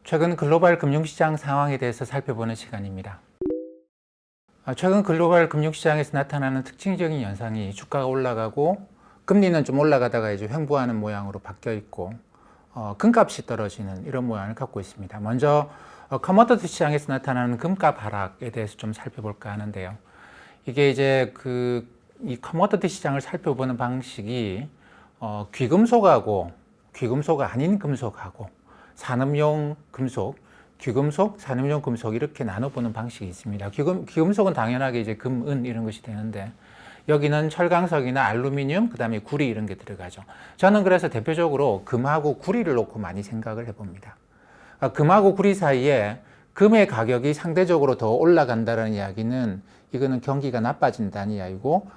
최근 글로벌 금융시장 상황에 대해서 살펴보는 시간입니다. 최근 글로벌 금융시장에서 나타나는 특징적인 현상이 주가가 올라가고 금리는 좀 올라가다가 이제 횡보하는 모양으로 바뀌어 있고 금값이 떨어지는 이런 모양을 갖고 있습니다. 먼저 커머디티 시장에서 나타나는 금값 하락에 대해서 좀 살펴볼까 하는데요. 이게 이제 이 커머디티 시장을 살펴보는 방식이 귀금속하고 귀금속 아닌 금속하고 산업용 금속, 귀금속, 산업용 금속 이렇게 나눠보는 방식이 있습니다. 귀금속은 당연하게 이제 금, 은 이런 것이 되는데 여기는 철강석이나 알루미늄, 그 다음에 구리 이런 게 들어가죠. 저는 그래서 대표적으로 금하고 구리를 놓고 많이 생각을 해봅니다. 금하고 구리 사이에 금의 가격이 상대적으로 더 올라간다는 이야기는 이거는 경기가 나빠진다는 이야기고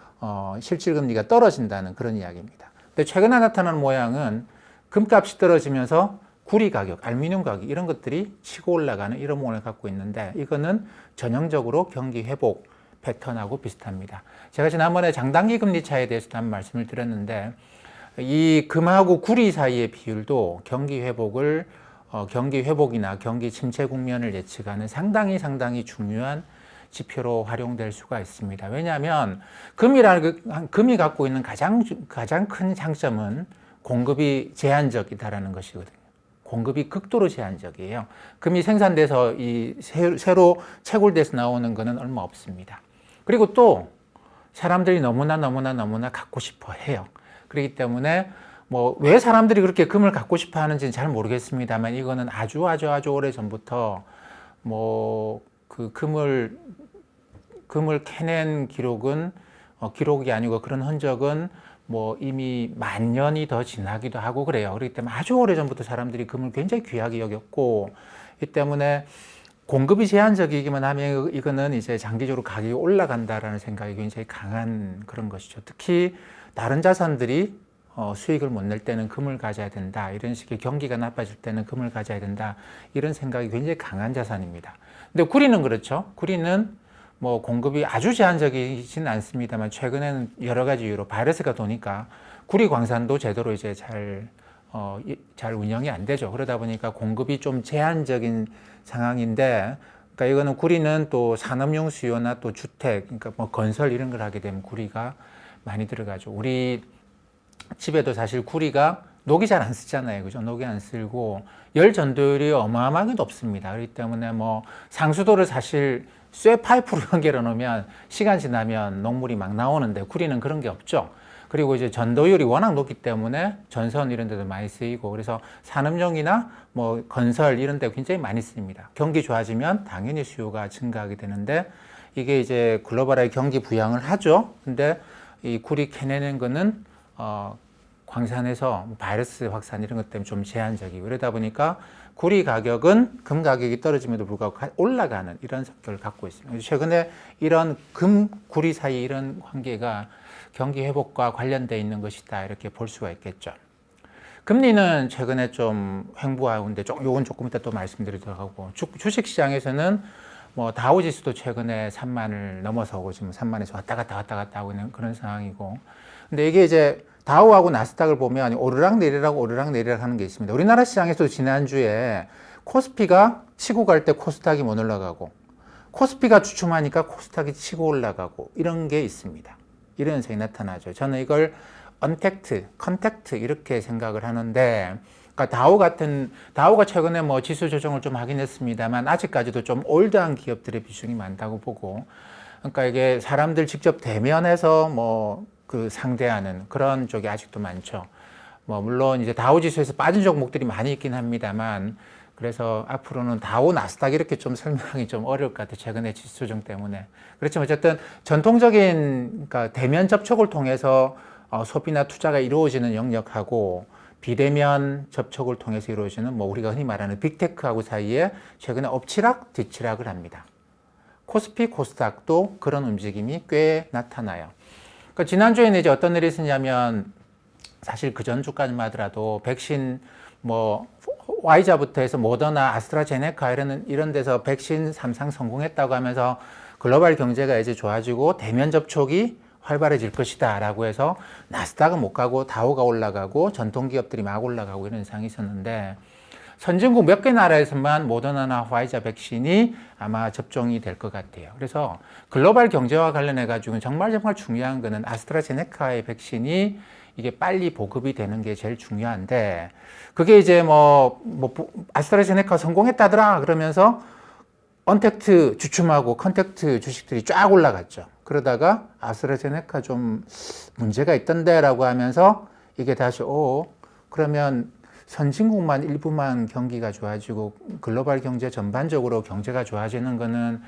실질금리가 떨어진다는 그런 이야기입니다. 근데 최근에 나타나는 모양은 금값이 떨어지면서 구리 가격, 알루미늄 가격 이런 것들이 치고 올라가는 이런 모양을 갖고 있는데 이거는 전형적으로 경기 회복 패턴하고 비슷합니다. 제가 지난번에 장단기 금리 차에 대해서도 한번 말씀을 드렸는데 이 금하고 구리 사이의 비율도 경기 회복이나 경기 침체 국면을 예측하는 상당히 중요한 지표로 활용될 수가 있습니다. 왜냐하면 금이 갖고 있는 가장 큰 장점은 공급이 제한적이다라는 것이거든요. 공급이 극도로 제한적이에요. 금이 생산돼서 새로 채굴돼서 나오는 것은 얼마 없습니다. 그리고 또 사람들이 너무나 갖고 싶어 해요. 그렇기 때문에 왜 사람들이 그렇게 금을 갖고 싶어 하는지는 잘 모르겠습니다만 이거는 아주 오래 전부터 그 금을 캐낸 기록이 아니고 그런 흔적은 이미 만 년이 더 지나기도 하고 그래요. 그렇기 때문에 아주 오래전부터 사람들이 금을 굉장히 귀하게 여겼고, 이 때문에 공급이 제한적이기만 하면 이거는 이제 장기적으로 가격이 올라간다라는 생각이 굉장히 강한 그런 것이죠. 특히 다른 자산들이 수익을 못 낼 때는 금을 가져야 된다. 이런 식의 경기가 나빠질 때는 금을 가져야 된다. 이런 생각이 굉장히 강한 자산입니다. 근데 구리는 그렇죠. 구리는 공급이 아주 제한적이진 않습니다만 최근에는 여러 가지 이유로 바이러스가 도니까 구리 광산도 제대로 이제 잘 운영이 안 되죠. 그러다 보니까 공급이 좀 제한적인 상황인데, 그러니까 이거는 구리는 또 산업용 수요나 또 주택, 그러니까 건설 이런 걸 하게 되면 구리가 많이 들어가죠. 우리 집에도 사실 구리가 녹이 잘 안 쓰잖아요. 그죠? 녹이 안 쓰고 열 전도율이 어마어마하게 높습니다. 그렇기 때문에 상수도를 사실 쇠 파이프로 연결해 놓으면 시간 지나면 녹물이 막 나오는데 구리는 그런 게 없죠. 그리고 이제 전도율이 워낙 높기 때문에 전선 이런 데도 많이 쓰이고 그래서 산업용이나 건설 이런 데 굉장히 많이 쓰입니다. 경기 좋아지면 당연히 수요가 증가하게 되는데 이게 이제 글로벌하게 경기 부양을 하죠. 근데 이 구리 캐내는 거는 광산에서 바이러스 확산 이런 것 때문에 좀 제한적이고 그러다 보니까 구리 가격은 금 가격이 떨어짐에도 불구하고 올라가는 이런 성격을 갖고 있습니다. 최근에 이런 금, 구리 사이 이런 관계가 경기 회복과 관련되어 있는 것이다 이렇게 볼 수가 있겠죠. 금리는 최근에 좀 횡보하는데 요건 조금 이따 또 말씀드리도록 하고 주식시장에서는 다우지수도 최근에 3만을 넘어서고 지금 3만에서 왔다 갔다 하고 있는 그런 상황이고 근데 이게 이제 다우하고 나스닥을 보면 오르락내리락 하는 게 있습니다. 우리나라 시장에서도 지난주에 코스피가 치고 갈 때 코스닥이 못 올라가고 코스피가 주춤하니까 코스닥이 치고 올라가고 이런 게 있습니다. 이런 현상이 나타나죠. 저는 이걸 컨택트 이렇게 생각을 하는데 그러니까 다우가 최근에 지수 조정을 좀 하긴 했습니다만 아직까지도 좀 올드한 기업들의 비중이 많다고 보고 그러니까 이게 사람들 직접 대면해서 상대하는 그런 쪽이 아직도 많죠. 물론 이제 다우 지수에서 빠진 종목들이 많이 있긴 합니다만 그래서 앞으로는 다우 나스닥 이렇게 좀 설명하기 좀 어려울 것 같아요. 최근에 지수 조정 때문에. 그렇지만 어쨌든 전통적인 그러니까 대면 접촉을 통해서 소비나 투자가 이루어지는 영역하고 비대면 접촉을 통해서 이루어지는 우리가 흔히 말하는 빅테크하고 사이에 최근에 엎치락 뒤치락을 합니다. 코스피, 코스닥도 그런 움직임이 꽤 나타나요. 그러니까 지난주에는 이제 어떤 일이 있었냐면 사실 그 전 주까지만 하더라도 백신 Y자부터 해서 모더나, 아스트라제네카 이런 데서 백신 3상 성공했다고 하면서 글로벌 경제가 이제 좋아지고 대면 접촉이 활발해질 것이다 라고 해서 나스닥은 못 가고 다우가 올라가고 전통 기업들이 막 올라가고 이런 현상이 있었는데 선진국 몇 개 나라에서만 모더나나 화이자 백신이 아마 접종이 될 것 같아요. 그래서 글로벌 경제와 관련해 가지고는 정말 중요한 거는 아스트라제네카의 백신이 이게 빨리 보급이 되는 게 제일 중요한데, 그게 이제 아스트라제네카 성공했다더라 그러면서 언택트 주춤하고 컨택트 주식들이 쫙 올라갔죠. 그러다가 아스트라제네카 좀 문제가 있던데라고 하면서 이게 다시 그러면 선진국만 일부만 경기가 좋아지고 글로벌 경제 전반적으로 경제가 좋아지는 거는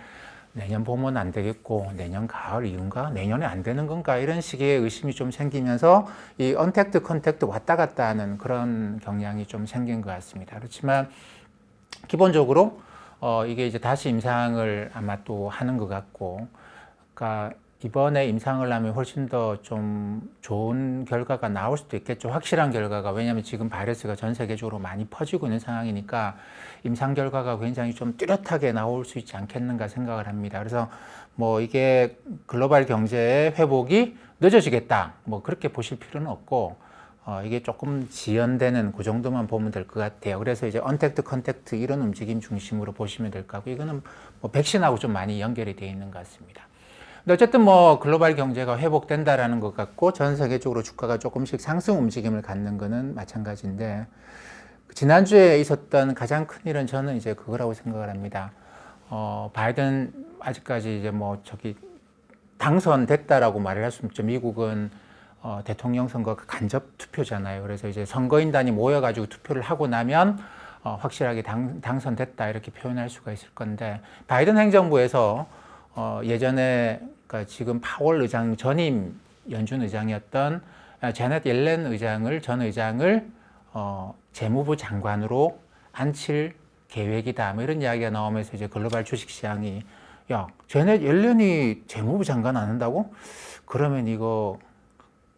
내년 봄은 안 되겠고 내년 가을 이후인가 내년에 안 되는 건가 이런 식의 의심이 좀 생기면서 이 언택트 컨택트 왔다 갔다 하는 그런 경향이 좀 생긴 것 같습니다. 그렇지만 기본적으로 이게 이제 다시 임상을 아마 또 하는 것 같고, 그러니까 이번에 임상을 하면 훨씬 더 좀 좋은 결과가 나올 수도 있겠죠. 확실한 결과가. 왜냐하면 지금 바이러스가 전 세계적으로 많이 퍼지고 있는 상황이니까 임상 결과가 굉장히 좀 뚜렷하게 나올 수 있지 않겠는가 생각을 합니다. 그래서 이게 글로벌 경제의 회복이 늦어지겠다. 그렇게 보실 필요는 없고, 이게 조금 지연되는 그 정도만 보면 될 것 같아요. 그래서 이제 언택트, 컨택트 이런 움직임 중심으로 보시면 될 것 같고, 이거는 백신하고 좀 많이 연결이 되어 있는 것 같습니다. 근데 어쨌든 글로벌 경제가 회복된다라는 것 같고 전 세계적으로 주가가 조금씩 상승 움직임을 갖는 거는 마찬가지인데, 지난주에 있었던 가장 큰 일은 저는 이제 그거라고 생각을 합니다. 바이든 아직까지 이제 당선됐다라고 말을 할 수 없죠. 미국은 대통령 선거가 간접 투표잖아요. 그래서 이제 선거인단이 모여가지고 투표를 하고 나면 확실하게 당선됐다 이렇게 표현할 수가 있을 건데, 바이든 행정부에서 예전에 그러니까 지금 파월 의장 전임 연준 의장이었던 제넷 옐렌 전 의장을 재무부 장관으로 앉힐 계획이다. 이런 이야기가 나오면서 이제 글로벌 주식 시장이 제넷 옐렌이 재무부 장관 안 한다고? 그러면 이거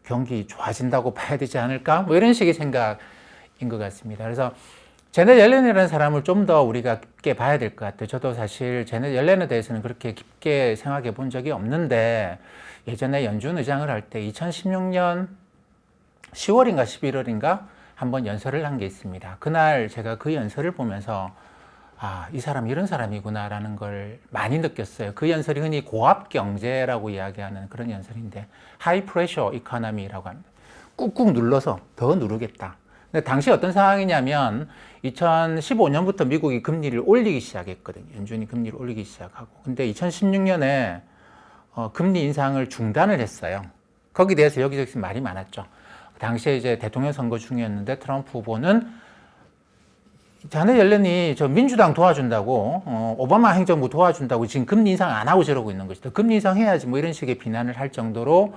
경기 좋아진다고 봐야 되지 않을까? 이런 식의 생각인 것 같습니다. 그래서 제넷 옐렌이라는 사람을 좀 더 우리가 깊게 봐야 될 것 같아요. 저도 사실 제넷 옐렌에 대해서는 그렇게 깊게 생각해 본 적이 없는데, 예전에 연준 의장을 할 때 2016년 10월인가 11월인가 한번 연설을 한 게 있습니다. 그날 제가 그 연설을 보면서 이 사람 이런 사람이구나라는 걸 많이 느꼈어요. 그 연설이 흔히 고압 경제라고 이야기하는 그런 연설인데, 하이 프레셔 이코노미라고 합니다. 꾹꾹 눌러서 더 누르겠다. 근데 당시 어떤 상황이냐면 2015년부터 미국이 금리를 올리기 시작했거든요. 연준이 금리를 올리기 시작하고. 근데 2016년에 금리 인상을 중단을 했어요. 거기에 대해서 여기저기서 말이 많았죠. 당시에 이제 대통령 선거 중이었는데 트럼프 후보는 자네 옐렌이 저 민주당 도와준다고, 오바마 행정부 도와준다고 지금 금리 인상 안 하고 저러고 있는 것이다. 금리 인상 해야지 이런 식의 비난을 할 정도로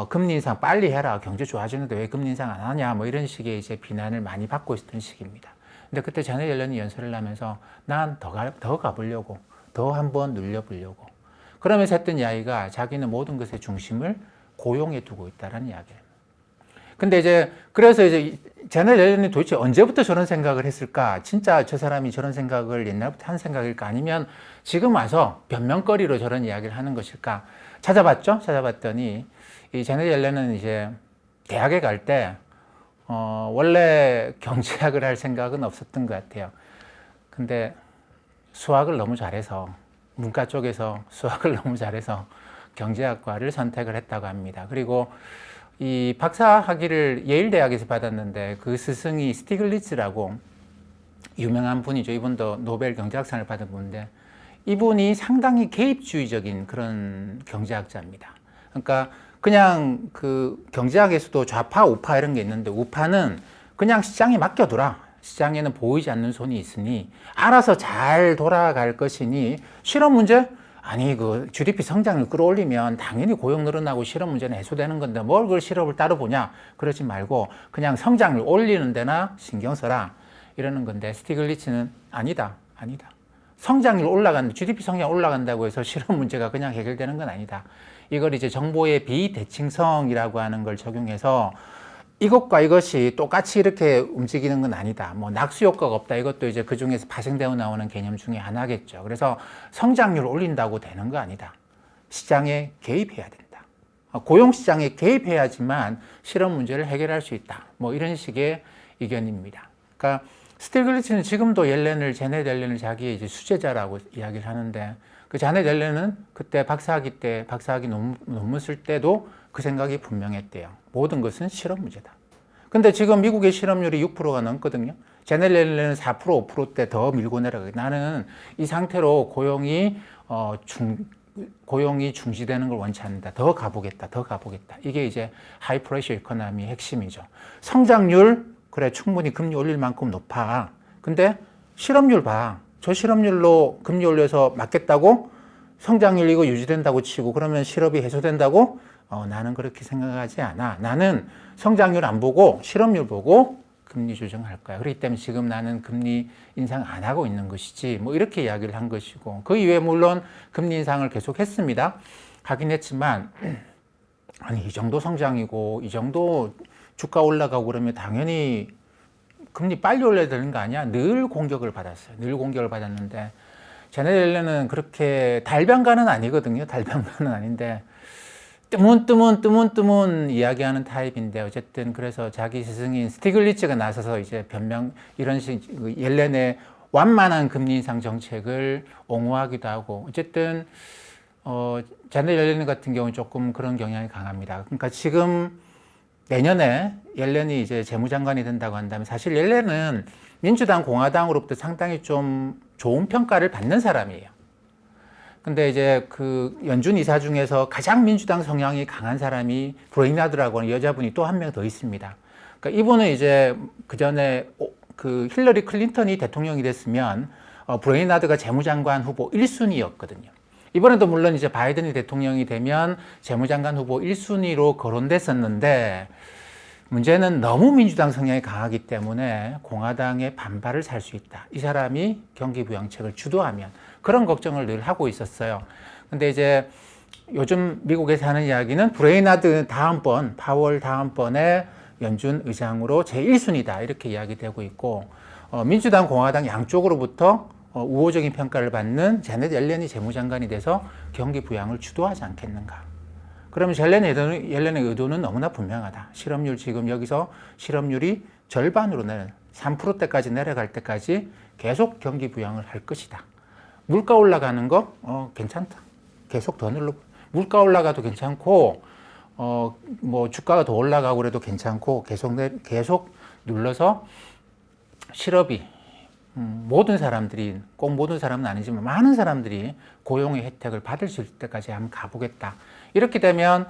금리 인상 빨리 해라. 경제 좋아지는데 왜 금리 인상 안 하냐. 이런 식의 이제 비난을 많이 받고 있었던 시기입니다. 근데 그때 자네 옐렌이 연설을 하면서 난 더 가보려고, 더 한번 눌려보려고. 그러면서 했던 이야기가 자기는 모든 것의 중심을 고용에 두고 있다라는 이야기를. 근데 그래서 자네 옐렌이 도대체 언제부터 저런 생각을 했을까? 진짜 저 사람이 저런 생각을 옛날부터 한 생각일까? 아니면 지금 와서 변명거리로 저런 이야기를 하는 것일까? 찾아봤죠? 찾아봤더니 이 제넷 옐렌은 이제 대학에 갈 때 원래 경제학을 할 생각은 없었던 것 같아요. 근데 수학을 너무 잘해서, 문과 쪽에서 수학을 너무 잘해서 경제학과를 선택을 했다고 합니다. 그리고 이 박사 학위를 예일 대학에서 받았는데 그 스승이 스티글리츠라고 유명한 분이죠. 이분도 노벨 경제학상을 받은 분인데, 이분이 상당히 개입주의적인 그런 경제학자입니다. 그러니까 그냥 그 경제학에서도 좌파, 우파 이런 게 있는데, 우파는 그냥 시장에 맡겨두라. 시장에는 보이지 않는 손이 있으니 알아서 잘 돌아갈 것이니 실업 문제? 아니, 그 GDP 성장을 끌어올리면 당연히 고용 늘어나고 실업 문제는 해소되는 건데 뭘 그걸 실업을 따로 보냐? 그러지 말고 그냥 성장을 올리는 데나 신경 써라. 이러는 건데, 스티글리츠는 아니다. 성장률 올라간다. GDP 성장 올라간다고 해서 실업 문제가 그냥 해결되는 건 아니다. 이걸 이제 정보의 비대칭성이라고 하는 걸 적용해서 이것과 이것이 똑같이 이렇게 움직이는 건 아니다. 낙수 효과가 없다. 이것도 이제 그 중에서 파생되어 나오는 개념 중에 하나겠죠. 그래서 성장률을 올린다고 되는 거 아니다. 시장에 개입해야 된다. 고용 시장에 개입해야지만 실업 문제를 해결할 수 있다. 이런 식의 의견입니다. 그러니까 스티글리츠는 지금도 제넷 옐렌을 자기의 이제 수제자라고 이야기를 하는데, 그 자넷 옐렌은 그때 박사학위 논문 쓸 때도 그 생각이 분명했대요. 모든 것은 실험 문제다. 근데 지금 미국의 실업률이 6%가 넘거든요. 자넷 옐렌은 4%, 5%대 더 밀고 내려가요. 나는 이 상태로 고용이 중지되는 걸 원치 않는다. 더 가보겠다. 이게 이제 하이 프레셔 이코노미의 핵심이죠. 성장률, 그래, 충분히 금리 올릴 만큼 높아. 근데 실업률 봐. 저 실업률로 금리 올려서 맞겠다고? 성장률 이거 유지된다고 치고 그러면 실업이 해소된다고? 나는 그렇게 생각하지 않아. 나는 성장률 안 보고 실업률 보고 금리 조정할 거야. 그렇기 때문에 지금 나는 금리 인상 안 하고 있는 것이지. 뭐 이렇게 이야기를 한 것이고, 그 이후에 물론 금리 인상을 계속 했습니다. 하긴 했지만, 아니, 이 정도 성장이고, 이 정도 주가 올라가고 그러면 당연히 금리 빨리 올려야 되는 거 아니야? 늘 공격을 받았어요. 늘 공격을 받았는데, 자넷 옐렌은 그렇게 달변가는 아니거든요. 달변가는 아닌데, 뜨문 이야기하는 타입인데, 어쨌든 그래서 자기 스승인 스티글리츠가 나서서 이제 이런 옐렌의 완만한 금리 인상 정책을 옹호하기도 하고, 어쨌든 자넷 옐렌 같은 경우는 조금 그런 경향이 강합니다. 그러니까 지금 내년에 옐렌이 이제 재무장관이 된다고 한다면, 사실 옐렌은 민주당, 공화당으로부터 상당히 좀 좋은 평가를 받는 사람이에요. 근데 이제 그 연준 이사 중에서 가장 민주당 성향이 강한 사람이 브레이나드라고 하는 여자분이 또 한 명 더 있습니다. 그러니까 이분은 이제 그 전에 그 힐러리 클린턴이 대통령이 됐으면 브레이나드가 재무장관 후보 1순위였거든요. 이번에도 물론 이제 바이든이 대통령이 되면 재무장관 후보 1순위로 거론됐었는데, 문제는 너무 민주당 성향이 강하기 때문에 공화당의 반발을 살 수 있다. 이 사람이 경기부양책을 주도하면, 그런 걱정을 늘 하고 있었어요. 근데 이제 요즘 미국에서 하는 이야기는 브레이나드 파월 다음번에 연준 의장으로 제1순위다. 이렇게 이야기되고 있고, 민주당, 공화당 양쪽으로부터 우호적인 평가를 받는 자넷 옐렌이 재무장관이 돼서 경기 부양을 주도하지 않겠는가. 그러면 옐렌의 의도는 너무나 분명하다. 지금 여기서 실업률이 절반으로 3%대까지 내려갈 때까지 계속 경기 부양을 할 것이다. 물가 올라가는 거 괜찮다. 계속 더 눌러. 물가 올라가도 괜찮고, 뭐 주가가 더 올라가고 그래도 괜찮고, 계속 눌러서 실업이 모든 사람들이, 꼭 모든 사람은 아니지만 많은 사람들이 고용의 혜택을 받을 수 있을 때까지 한번 가보겠다. 이렇게 되면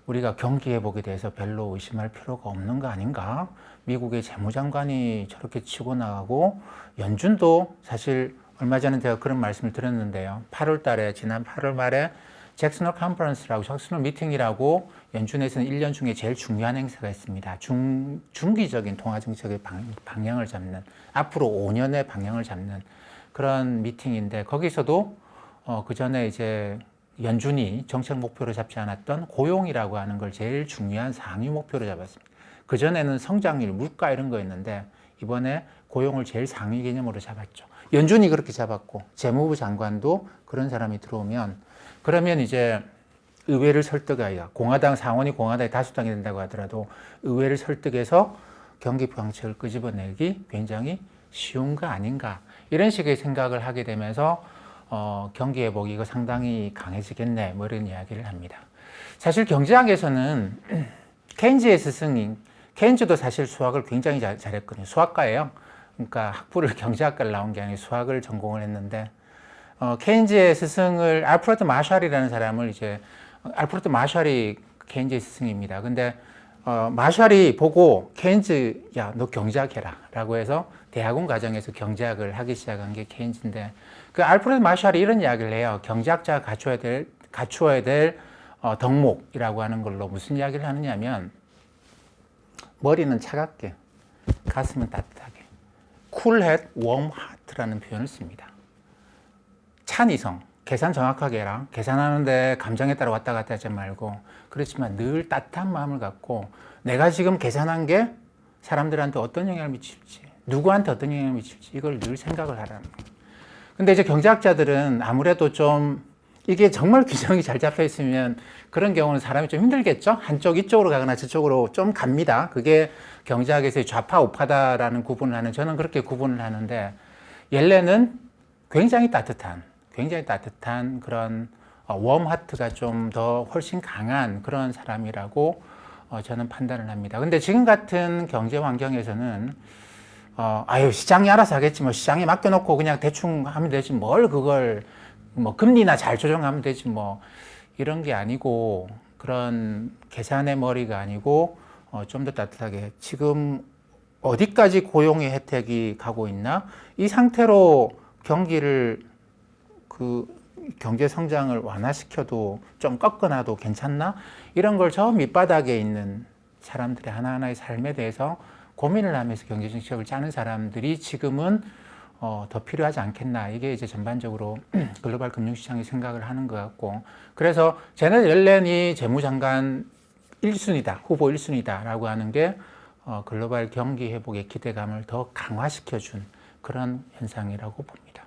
우리가 경기 회복에 대해서 별로 의심할 필요가 없는 거 아닌가? 미국의 재무장관이 저렇게 치고 나가고, 연준도 사실 얼마 전에 제가 그런 말씀을 드렸는데요. 지난 8월 말에 잭슨홀 미팅이라고 연준에서는 1년 중에 제일 중요한 행사가 있습니다. 중기적인 통화정책의 방향을 잡는, 앞으로 5년의 방향을 잡는 그런 미팅인데, 거기서도 그 전에 이제 연준이 정책 목표로 잡지 않았던 고용이라고 하는 걸 제일 중요한 상위 목표로 잡았습니다. 그 전에는 성장률, 물가 이런 거였는데, 이번에 고용을 제일 상위 개념으로 잡았죠. 연준이 그렇게 잡았고, 재무부 장관도 그런 사람이 들어오면, 그러면 이제 의회를 설득하여, 상원이 공화당이 다수당이 된다고 하더라도 의회를 설득해서 경기 부양책을 끄집어내기 굉장히 쉬운 거 아닌가, 이런 식의 생각을 하게 되면서 경기 회복이 이거 상당히 강해지겠네, 뭐 이런 이야기를 합니다. 사실 경제학에서는 케인즈의 스승인, 케인즈도 사실 수학을 굉장히 잘했거든요. 수학과예요. 그러니까 학부를 경제학과를 나온 게 아니고 수학을 전공을 했는데, 케인즈의 스승을 알프레드 마샬이라는 사람을 알프레드 마샬이 케인즈의 스승입니다. 근데 마샬이 보고 케인즈, 야, 너 경제학 해라 라고 해서 대학원 과정에서 경제학을 하기 시작한 게 케인즈인데, 그 알프레드 마샬이 이런 이야기를 해요. 경제학자가 갖추어야 될 덕목이라고 하는 걸로 무슨 이야기를 하느냐면, 머리는 차갑게, 가슴은 따뜻하게, cool head, warm heart라는 표현을 씁니다. 찬 이성, 계산 정확하게 해라. 계산하는데 감정에 따라 왔다 갔다 하지 말고, 그렇지만 늘 따뜻한 마음을 갖고, 내가 지금 계산한 게 사람들한테 어떤 영향을 미칠지, 누구한테 어떤 영향을 미칠지, 이걸 늘 생각을 하라는 거예요. 근데 이제 경제학자들은 아무래도 좀 이게 정말 균형이 잘 잡혀 있으면 그런 경우는 사람이 좀 힘들겠죠? 한쪽 이쪽으로 가거나 저쪽으로 좀 갑니다. 그게 경제학에서의 좌파 우파다라는 구분을 하는, 저는 그렇게 구분을 하는데, 옐렌은 굉장히 따뜻한 그런 웜하트가 좀 더 훨씬 강한 그런 사람이라고 저는 판단을 합니다. 근데 지금 같은 경제 환경에서는 아유, 시장이 알아서 하겠지, 뭐 시장에 맡겨놓고 그냥 대충 하면 되지, 뭘 그걸 뭐 금리나 잘 조정하면 되지, 뭐 이런 게 아니고, 그런 계산의 머리가 아니고 좀 더 따뜻하게 지금 어디까지 고용의 혜택이 가고 있나, 이 상태로 경기를 그 경제 성장을 완화시켜도 좀 꺾어놔도 괜찮나, 이런 걸 저 밑바닥에 있는 사람들의 하나하나의 삶에 대해서 고민을 하면서 경제 정책을 짜는 사람들이 지금은 더 필요하지 않겠나, 이게 이제 전반적으로 글로벌 금융시장이 생각을 하는 것 같고, 그래서 제넷 옐렌이 재무장관 1순위다, 후보 1순위다라고 하는 게 글로벌 경기 회복의 기대감을 더 강화시켜준 그런 현상이라고 봅니다.